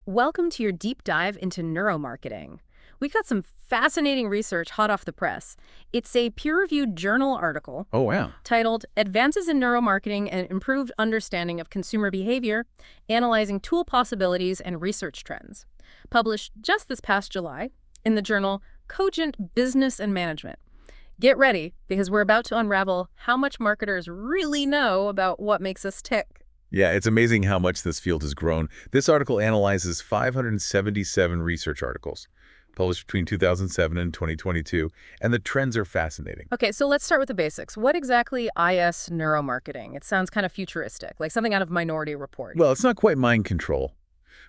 Welcome to your deep dive into neuromarketing. We've got some fascinating research hot off the press. It's a peer-reviewed journal article Oh, wow. titled Advances in Neuromarketing and Improved Understanding of Consumer Behavior, Analyzing Tool Possibilities and Research Trends, published just this past July in the journal Cogent Business and Management. Get ready, because we're about to unravel how much marketers really know about what makes us tick. Yeah, it's amazing how much this field has grown. This article analyzes 577 research articles published between 2007 and 2022, and the trends are fascinating. Okay, so let's start with the basics. What exactly is neuromarketing? It sounds kind of futuristic, like something out of Minority Report. Well, it's not quite mind control,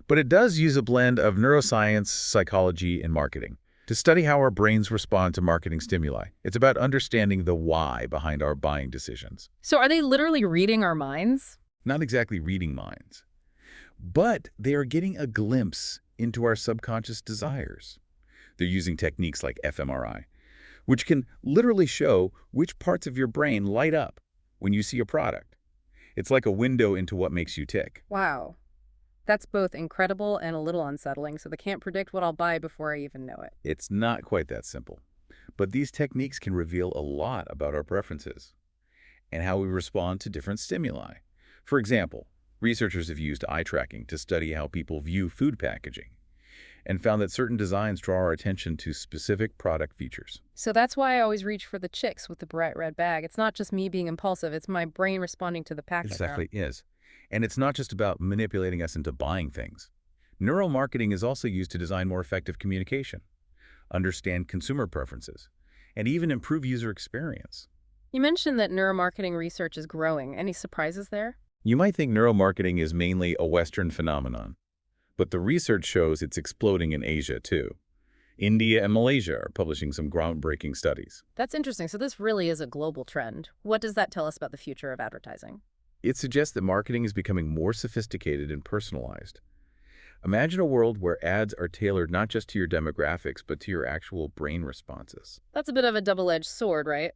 but it does use a blend of neuroscience, psychology, and marketing to study how our brains respond to marketing stimuli. It's about understanding the why behind our buying decisions. So are they literally reading our minds? Not exactly reading minds, but they are getting a glimpse into our subconscious desires. They're using techniques like fMRI, which can literally show which parts of your brain light up when you see a product. It's like a window into what makes you tick. Wow. That's both incredible and a little unsettling, so they can't predict what I'll buy before I even know it. It's not quite that simple, but these techniques can reveal a lot about our preferences and how we respond to different stimuli. For example, researchers have used eye tracking to study how people view food packaging and found that certain designs draw our attention to specific product features. So that's why I always reach for the chicks with the bright red bag. It's not just me being impulsive, it's my brain responding to the package. Exactly is. And it's not just about manipulating us into buying things. Neuromarketing is also used to design more effective communication, understand consumer preferences, and even improve user experience. You mentioned that neuromarketing research is growing. Any surprises there? You might think neuromarketing is mainly a Western phenomenon, but the research shows it's exploding in Asia too. India and Malaysia are publishing some groundbreaking studies. That's interesting. So this really is a global trend. What does that tell us about the future of advertising? It suggests that marketing is becoming more sophisticated and personalized. Imagine a world where ads are tailored not just to your demographics, but to your actual brain responses. That's a bit of a double-edged sword, right?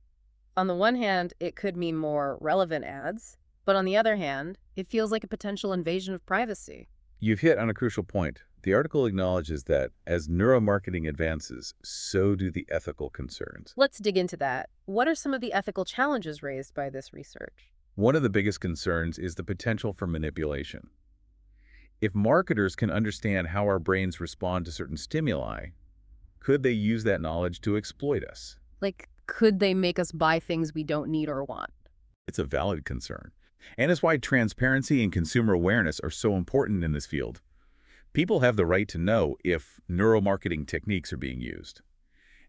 On the one hand, it could mean more relevant ads, but on the other hand, it feels like a potential invasion of privacy. You've hit on a crucial point. The article acknowledges that as neuromarketing advances, so do the ethical concerns. Let's dig into that. What are some of the ethical challenges raised by this research? One of the biggest concerns is the potential for manipulation. If marketers can understand how our brains respond to certain stimuli, could they use that knowledge to exploit us? Like, could they make us buy things we don't need or want? It's a valid concern. And it's why transparency and consumer awareness are so important in this field. People have the right to know if neuromarketing techniques are being used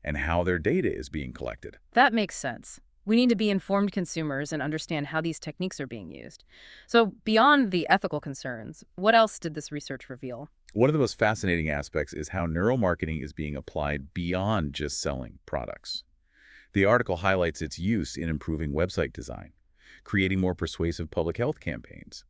and how their data is being collected. That makes sense. We need to be informed consumers and understand how these techniques are being used. So beyond the ethical concerns, what else did this research reveal? One of the most fascinating aspects is how neuromarketing is being applied beyond just selling products. The article highlights its use in improving website design, creating more persuasive public health campaigns,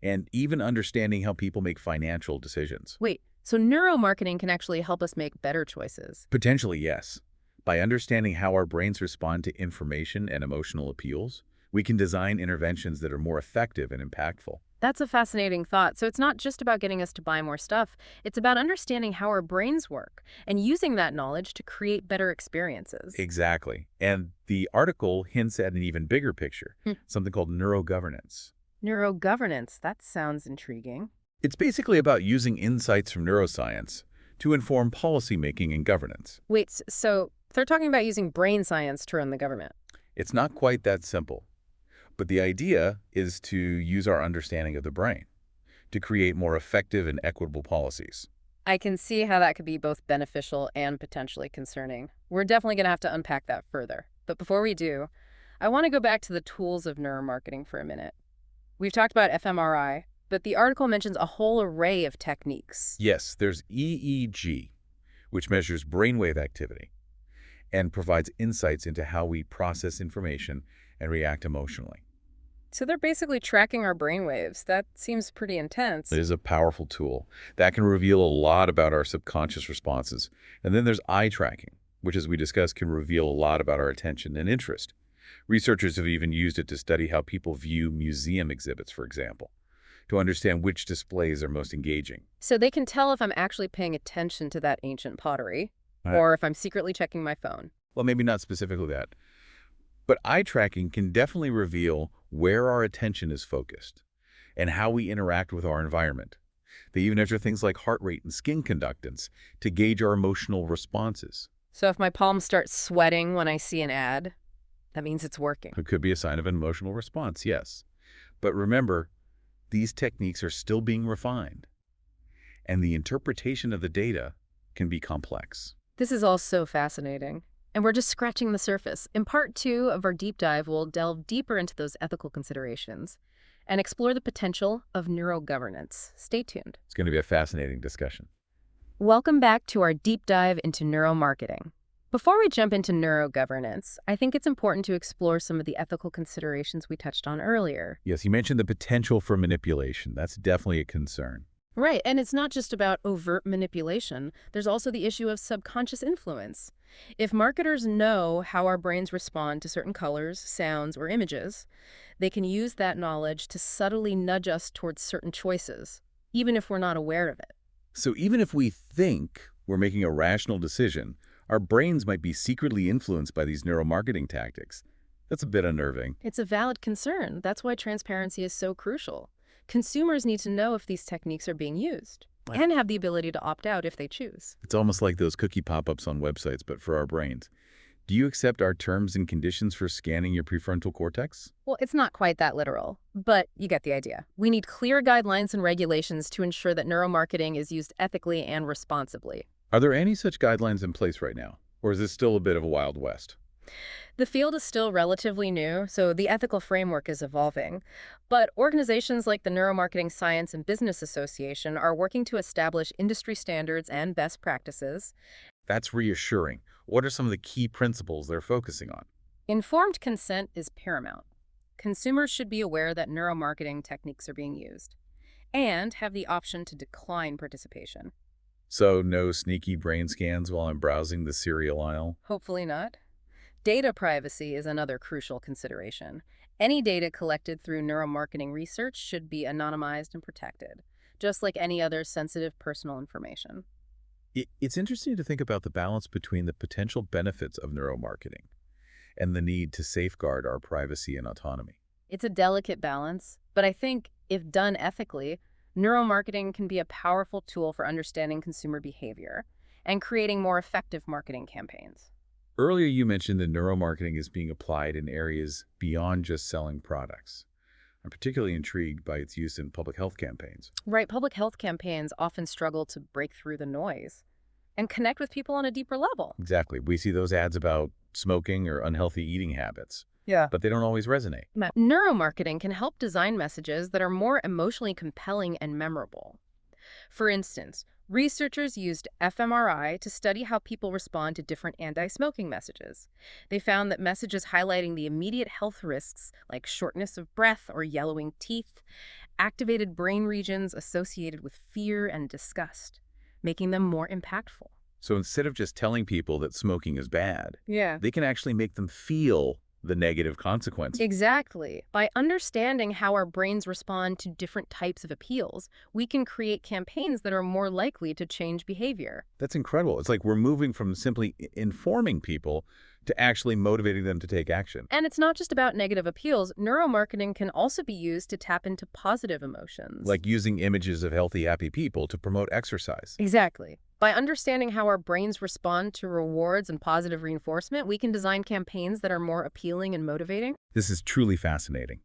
and even understanding how people make financial decisions. Wait, so neuromarketing can actually help us make better choices? Potentially, yes. By understanding how our brains respond to information and emotional appeals, we can design interventions that are more effective and impactful. That's a fascinating thought. So it's not just about getting us to buy more stuff. It's about understanding how our brains work and using that knowledge to create better experiences. Exactly. And the article hints at an even bigger picture, something called neurogovernance. Neurogovernance, that sounds intriguing. It's basically about using insights from neuroscience to inform policymaking and governance. Wait, so they're talking about using brain science to run the government? It's not quite that simple, but the idea is to use our understanding of the brain to create more effective and equitable policies. I can see how that could be both beneficial and potentially concerning. We're definitely going to have to unpack that further. But before we do, I want to go back to the tools of neuromarketing for a minute. We've talked about fMRI, but the article mentions a whole array of techniques. Yes, there's EEG, which measures brainwave activity and provides insights into how we process information and react emotionally. So they're basically tracking our brainwaves. That seems pretty intense. It is a powerful tool that can reveal a lot about our subconscious responses. And then there's eye tracking, which, as we discussed, can reveal a lot about our attention and interest. Researchers have even used it to study how people view museum exhibits, for example. to understand which displays are most engaging. So they can tell if I'm actually paying attention to that ancient pottery, Right. or if I'm secretly checking my phone. Well, maybe not specifically that. But eye tracking can definitely reveal where our attention is focused and how we interact with our environment. They even measure things like heart rate and skin conductance to gauge our emotional responses. So if my palms start sweating when I see an ad, that means it's working. It could be a sign of an emotional response, yes. But remember, these techniques are still being refined, and the interpretation of the data can be complex. This is all so fascinating. And we're just scratching the surface. In part 2 of our deep dive, we'll delve deeper into those ethical considerations and explore the potential of neurogovernance. Stay tuned. It's going to be a fascinating discussion. Welcome back to our deep dive into neuromarketing. Before we jump into neurogovernance, I think it's important to explore some of the ethical considerations we touched on earlier. Yes, you mentioned the potential for manipulation. That's definitely a concern. Right, and it's not just about overt manipulation. There's also the issue of subconscious influence. If marketers know how our brains respond to certain colors, sounds, or images, they can use that knowledge to subtly nudge us towards certain choices, even if we're not aware of it. So even if we think we're making a rational decision, our brains might be secretly influenced by these neuromarketing tactics. That's a bit unnerving. It's a valid concern. That's why transparency is so crucial. Consumers need to know if these techniques are being used and have the ability to opt out if they choose. It's almost like those cookie pop-ups on websites, but for our brains. Do you accept our terms and conditions for scanning your prefrontal cortex? Well, it's not quite that literal, but you get the idea. We need clear guidelines and regulations to ensure that neuromarketing is used ethically and responsibly. Are there any such guidelines in place right now? Or is this still a bit of a Wild West? The field is still relatively new, so the ethical framework is evolving. But organizations like the Neuromarketing Science and Business Association are working to establish industry standards and best practices. That's reassuring. What are some of the key principles they're focusing on? Informed consent is paramount. Consumers should be aware that neuromarketing techniques are being used and have the option to decline participation. So no sneaky brain scans while I'm browsing the cereal aisle? Hopefully not. Data privacy is another crucial consideration. Any data collected through neuromarketing research should be anonymized and protected, just like any other sensitive personal information. It's interesting to think about the balance between the potential benefits of neuromarketing and the need to safeguard our privacy and autonomy. It's a delicate balance, but I think if done ethically, neuromarketing can be a powerful tool for understanding consumer behavior and creating more effective marketing campaigns. Earlier, you mentioned that neuromarketing is being applied in areas beyond just selling products. I'm particularly intrigued by its use in public health campaigns. Right, public health campaigns often struggle to break through the noise and connect with people on a deeper level. Exactly. We see those ads about smoking or unhealthy eating habits, Yeah. but they don't always resonate. Neuromarketing can help design messages that are more emotionally compelling and memorable. For instance, researchers used fMRI to study how people respond to different anti-smoking messages. They found that messages highlighting the immediate health risks, like shortness of breath or yellowing teeth, activated brain regions associated with fear and disgust, making them more impactful. So instead of just telling people that smoking is bad, Yeah. they can actually make them feel the negative consequence. Exactly. By understanding how our brains respond to different types of appeals, we can create campaigns that are more likely to change behavior. That's incredible. It's like we're moving from simply informing people to actually motivating them to take action. And it's not just about negative appeals. Neuromarketing can also be used to tap into positive emotions. Like using images of healthy, happy people to promote exercise. Exactly. By understanding how our brains respond to rewards and positive reinforcement, we can design campaigns that are more appealing and motivating. This is truly fascinating.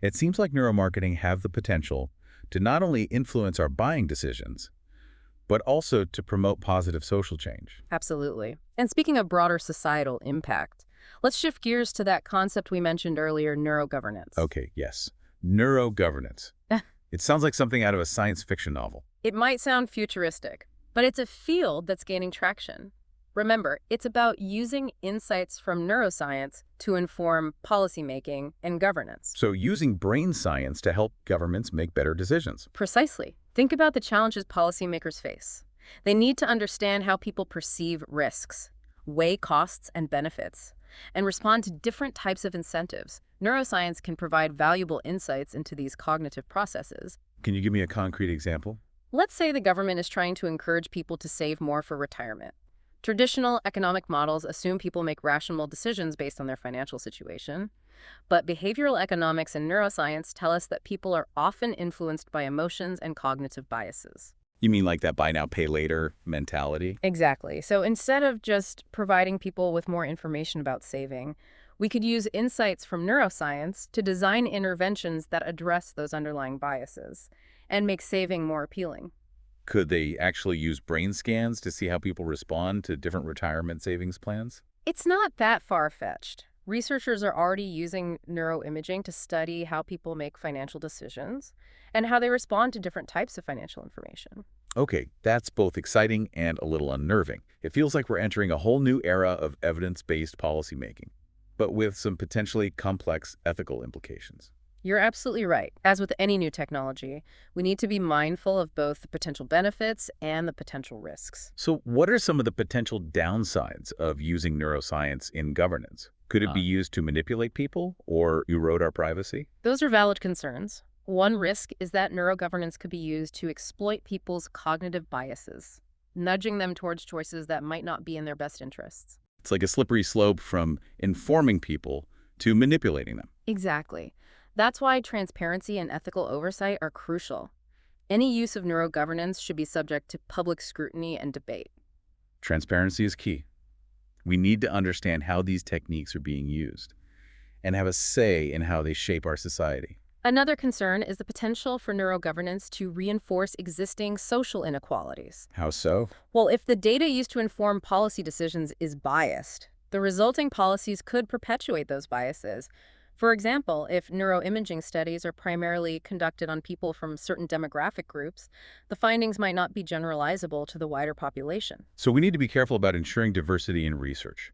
It seems like neuromarketing have the potential to not only influence our buying decisions, but also to promote positive social change. Absolutely. And speaking of broader societal impact, let's shift gears to that concept we mentioned earlier, neurogovernance. Okay, yes. Neurogovernance. It sounds like something out of a science fiction novel. It might sound futuristic, but it's a field that's gaining traction. Remember, it's about using insights from neuroscience to inform policymaking and governance. So using brain science to help governments make better decisions. Precisely. Think about the challenges policymakers face. They need to understand how people perceive risks, weigh costs and benefits, and respond to different types of incentives. Neuroscience can provide valuable insights into these cognitive processes, Can you give me a concrete example? Let's say the government is trying to encourage people to save more for retirement. Traditional economic models assume people make rational decisions based on their financial situation, but behavioral economics and neuroscience tell us that people are often influenced by emotions and cognitive biases. You mean like that buy now, pay later mentality? Exactly. So instead of just providing people with more information about saving, we could use insights from neuroscience to design interventions that address those underlying biases and make saving more appealing. Could they actually use brain scans to see how people respond to different retirement savings plans? It's not that far-fetched. Researchers are already using neuroimaging to study how people make financial decisions and how they respond to different types of financial information. Okay, that's both exciting and a little unnerving. It feels like we're entering a whole new era of evidence-based policymaking, but with some potentially complex ethical implications. You're absolutely right. As with any new technology, we need to be mindful of both the potential benefits and the potential risks. So what are some of the potential downsides of using neuroscience in governance? Could it be used to manipulate people or erode our privacy? Those are valid concerns. One risk is that neurogovernance could be used to exploit people's cognitive biases, nudging them towards choices that might not be in their best interests. It's like a slippery slope from informing people to manipulating them. Exactly. That's why transparency and ethical oversight are crucial. Any use of neurogovernance should be subject to public scrutiny and debate. Transparency is key. We need to understand how these techniques are being used and have a say in how they shape our society. Another concern is the potential for neurogovernance to reinforce existing social inequalities. How so? Well, if the data used to inform policy decisions is biased, the resulting policies could perpetuate those biases. For example, if neuroimaging studies are primarily conducted on people from certain demographic groups, the findings might not be generalizable to the wider population. So we need to be careful about ensuring diversity in research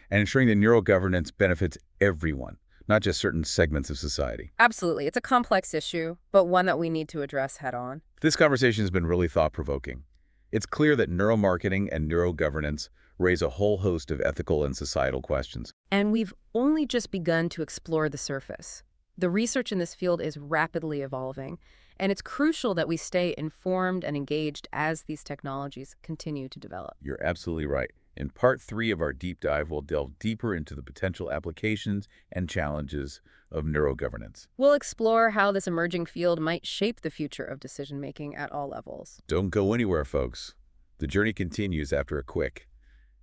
and ensuring that neurogovernance benefits everyone, not just certain segments of society. Absolutely. It's a complex issue, but one that we need to address head on. This conversation has been really thought-provoking. It's clear that neuromarketing and neurogovernance raise a whole host of ethical and societal questions. And we've only just begun to explore the surface. The research in this field is rapidly evolving, and it's crucial that we stay informed and engaged as these technologies continue to develop. You're absolutely right. In part 3 of our deep dive, we'll delve deeper into the potential applications and challenges of neurogovernance. We'll explore how this emerging field might shape the future of decision-making at all levels. Don't go anywhere, folks. The journey continues after a quick...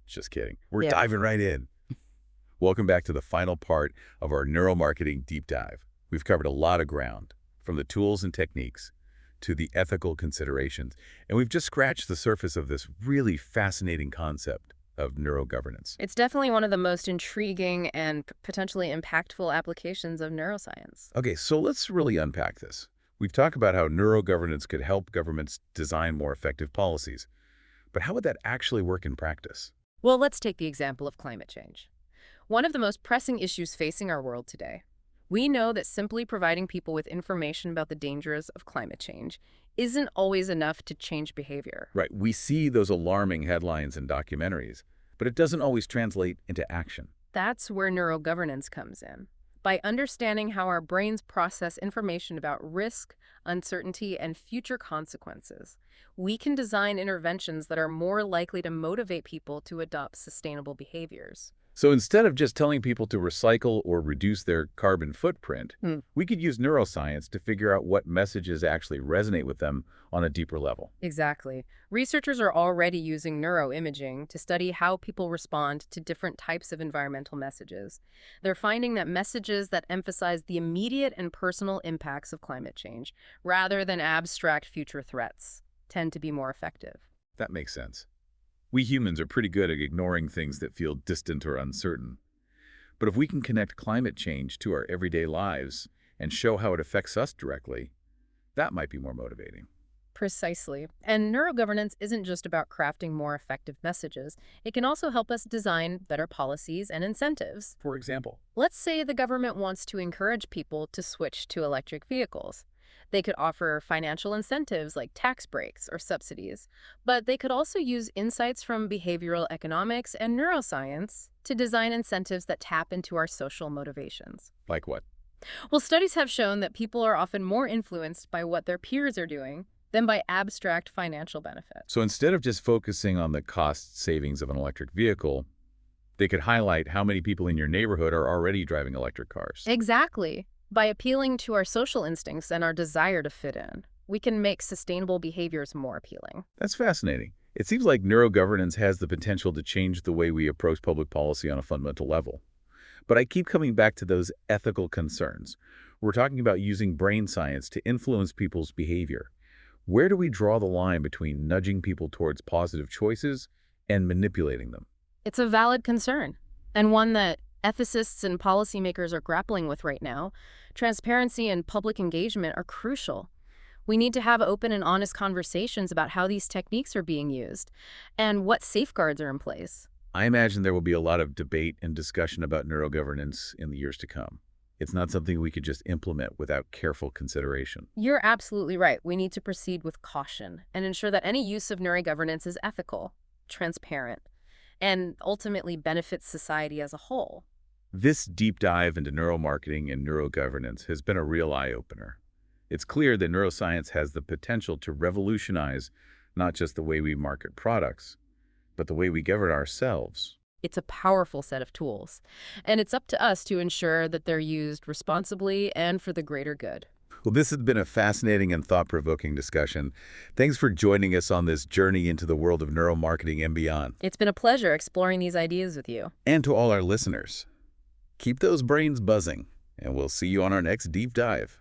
Just kidding. We're Yeah. diving right in. Welcome back to the final part of our neuromarketing deep dive. We've covered a lot of ground, from the tools and techniques to the ethical considerations, and we've just scratched the surface of this really fascinating concept of neurogovernance. It's definitely one of the most intriguing and potentially impactful applications of neuroscience. Okay, so let's really unpack this. We've talked about how neurogovernance could help governments design more effective policies, but how would that actually work in practice? Well, let's take the example of climate change. One of the most pressing issues facing our world today. We know that simply providing people with information about the dangers of climate change isn't always enough to change behavior. Right, we see those alarming headlines in documentaries, but it doesn't always translate into action. That's where neurogovernance comes in. By understanding how our brains process information about risk, uncertainty, and future consequences, we can design interventions that are more likely to motivate people to adopt sustainable behaviors. So instead of just telling people to recycle or reduce their carbon footprint, we could use neuroscience to figure out what messages actually resonate with them on a deeper level. Exactly. Researchers are already using neuroimaging to study how people respond to different types of environmental messages. They're finding that messages that emphasize the immediate and personal impacts of climate change, rather than abstract future threats, tend to be more effective. That makes sense. We humans are pretty good at ignoring things that feel distant or uncertain. But if we can connect climate change to our everyday lives and show how it affects us directly, that might be more motivating. Precisely. And neurogovernance isn't just about crafting more effective messages. It can also help us design better policies and incentives. For example, Let's say the government wants to encourage people to switch to electric vehicles. They could offer financial incentives like tax breaks or subsidies, but they could also use insights from behavioral economics and neuroscience to design incentives that tap into our social motivations. like what? Well, studies have shown that people are often more influenced by what their peers are doing than by abstract financial benefit. So instead of just focusing on the cost savings of an electric vehicle, they could highlight how many people in your neighborhood are already driving electric cars. Exactly. By appealing to our social instincts and our desire to fit in, we can make sustainable behaviors more appealing. That's fascinating. It seems like neurogovernance has the potential to change the way we approach public policy on a fundamental level. But I keep coming back to those ethical concerns. We're talking about using brain science to influence people's behavior. Where do we draw the line between nudging people towards positive choices and manipulating them? It's a valid concern, and one that ethicists and policymakers are grappling with right now. Transparency and public engagement are crucial. We need to have open and honest conversations about how these techniques are being used and what safeguards are in place. I imagine there will be a lot of debate and discussion about neurogovernance in the years to come. It's not something we could just implement without careful consideration. You're absolutely right. We need to proceed with caution and ensure that any use of neurogovernance is ethical, transparent, and ultimately benefits society as a whole. This deep dive into neuromarketing and neurogovernance has been a real eye-opener. It's clear that neuroscience has the potential to revolutionize not just the way we market products, but the way we govern ourselves. It's a powerful set of tools, and it's up to us to ensure that they're used responsibly and for the greater good. Well, this has been a fascinating and thought-provoking discussion. Thanks for joining us on this journey into the world of neuromarketing and beyond. It's been a pleasure exploring these ideas with you. And to all our listeners, keep those brains buzzing, and we'll see you on our next deep dive.